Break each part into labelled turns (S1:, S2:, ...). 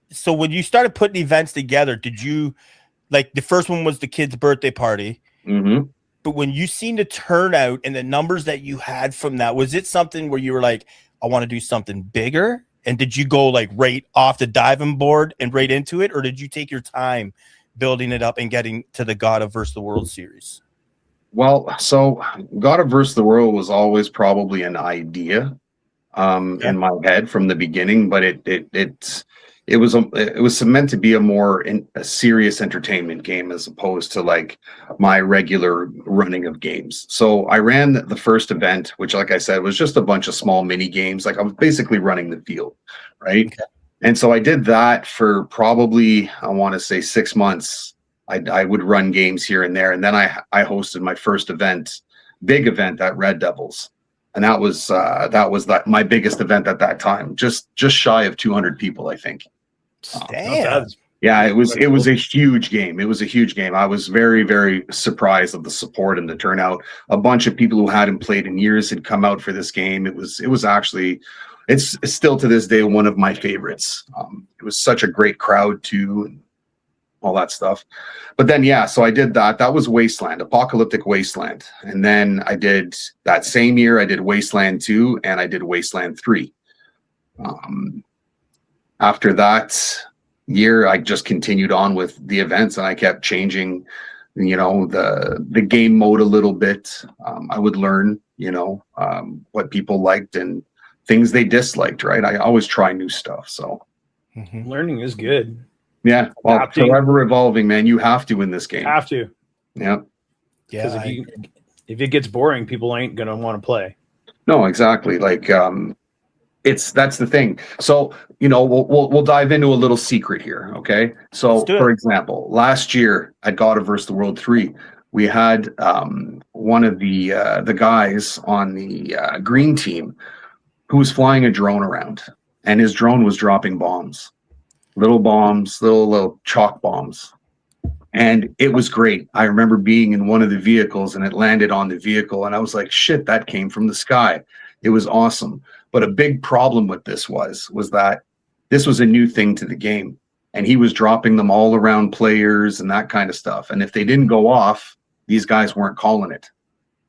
S1: So when you started putting events together, did you like the first one was the kid's birthday party?
S2: Mm-hmm.
S1: But when you seen the turnout and the numbers that you had from that, was it something where you were like, I want to do something bigger? And did you go like right off the diving board and right into it? Or did you take your time building it up and getting to the GOTA versus the World Series?
S2: Well, so God of versus the World was always probably an idea
S1: Yeah.
S2: in my head from the beginning, but it was meant to be a serious entertainment game as opposed to like my regular running of games. So I ran the first event, which, like I said, was just a bunch of small mini games. Like I was basically running the field, right?
S1: Okay.
S2: And so I did that for probably, I want to say 6 months. I would run games here and there, and then I hosted my first event, big event at Red Devils, and that was my biggest event at that time, just shy of 200 people, I think.
S1: Damn.
S2: Yeah, it was a huge game. It was a huge game. I was very, very surprised of the support and the turnout. A bunch of people who hadn't played in years had come out for this game. It was actually, it's still to this day one of my favorites. It was such a great crowd too, and all that stuff. But then, yeah, so I did that. That was Wasteland, Apocalyptic Wasteland. And then I did that same year, I did Wasteland 2 and I did Wasteland 3. After that year, I just continued on with the events and I kept changing, the game mode a little bit. I would learn, what people liked and things they disliked, right? I always try new stuff. So
S3: learning is good.
S2: Yeah, well, forever evolving, man. You have to in this game.
S3: Have to.
S2: Yeah.
S3: Because if it gets boring, people ain't gonna want to play.
S2: No, exactly. Like that's the thing. So, we'll dive into a little secret here, okay? So, for example, last year at GOTA versus the World 3, we had one of the guys on the green team who was flying a drone around, and his drone was dropping bombs. Little bombs, little chalk bombs. And it was great. I remember being in one of the vehicles and it landed on the vehicle. And I was like, shit, that came from the sky. It was awesome. But a big problem with this was that this was a new thing to the game. And he was dropping them all around players and that kind of stuff. And if they didn't go off, these guys weren't calling it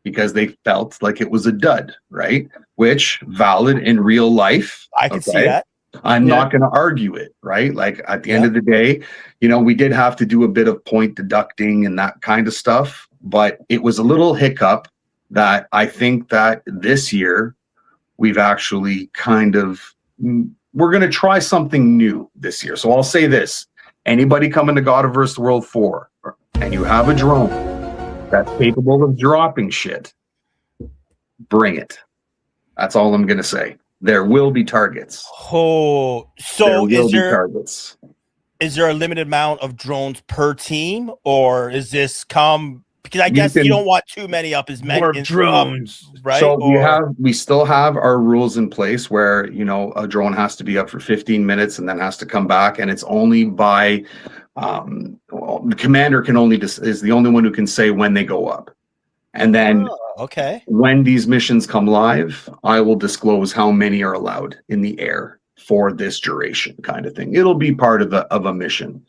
S2: because they felt like it was a dud, right? Which valid in real life.
S1: I can see that.
S2: I'm not going to argue it, right? Like at the end of the day, we did have to do a bit of point deducting and that kind of stuff, but it was a little hiccup that I think that this year we've actually we're going to try something new this year. So I'll say this, anybody coming to GOTA vs. the World 4 and you have a drone that's capable of dropping shit, bring it. That's all I'm going to say. There will be targets.
S1: Oh, so is there a limited amount of drones per team, or is this because I guess you don't want too many up as many
S3: more drones,
S1: right?
S2: So we still have our rules in place where a drone has to be up for 15 minutes and then has to come back, and it's only by the commander is the only one who can say when they go up. And then when these missions come live, I will disclose how many are allowed in the air for this duration kind of thing. It'll be part of a mission.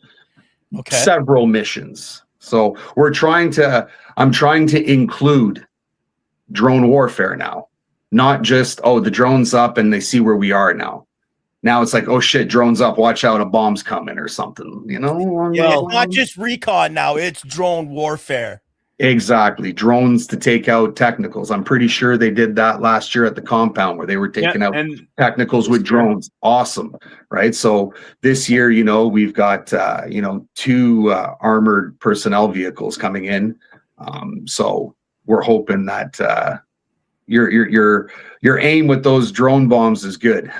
S2: Okay. Several missions. So I'm trying to include drone warfare now. Not just, the drone's up and they see where we are now. Now it's like, oh shit, drone's up, watch out, a bomb's coming or something,
S1: Yeah, it's not just recon now, it's drone warfare.
S2: Exactly. Drones to take out technicals. I'm pretty sure they did that last year at the compound where they were taking out technicals with drones. Awesome. Right. So this year, we've got, 2 armored personnel vehicles coming in. So we're hoping that your aim with those drone bombs is good.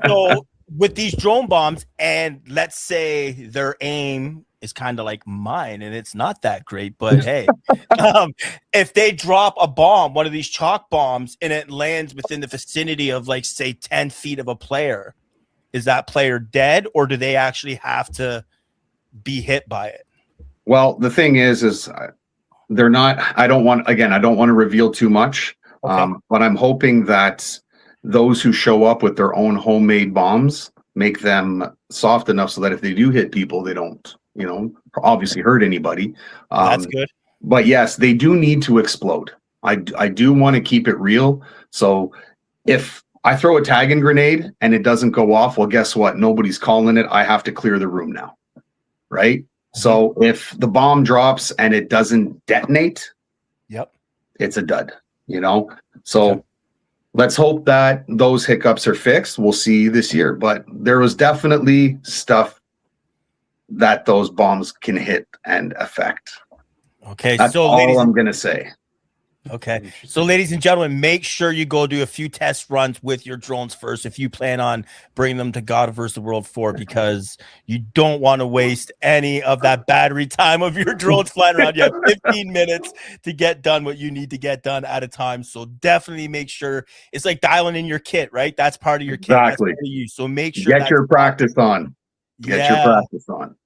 S1: So with these drone bombs, and let's say their aim is kind of like mine and it's not that great, but hey, if they drop a bomb, one of these chalk bombs, and it lands within the vicinity of like say 10 feet of a player, is that player dead, or do they actually have to be hit by it?
S2: Well, the thing is they're not, I don't want to reveal too much, but I'm hoping that those who show up with their own homemade bombs make them soft enough so that if they do hit people, they don't, obviously hurt anybody.
S1: That's good.
S2: But yes, they do need to explode. I do want to keep it real. So if I throw a tagging grenade and it doesn't go off, well, guess what? Nobody's calling it. I have to clear the room now. Right? So if the bomb drops and it doesn't detonate, it's a dud, So let's hope that those hiccups are fixed. We'll see this year. But there was definitely stuff that those bombs can hit and affect.
S1: Okay,
S2: that's
S1: so
S2: all I'm gonna say.
S1: Okay, so ladies and gentlemen, make sure you go do a few test runs with your drones first if you plan on bringing them to GOTA vs. the World 4, because you don't want to waste any of that battery time of your drones flying around. You have 15 minutes to get done what you need to get done at a time. So definitely make sure it's like dialing in your kit, right? That's part of your kit.
S2: Exactly.
S1: That's part of you. So make sure
S2: get your practice on. Get your practice on.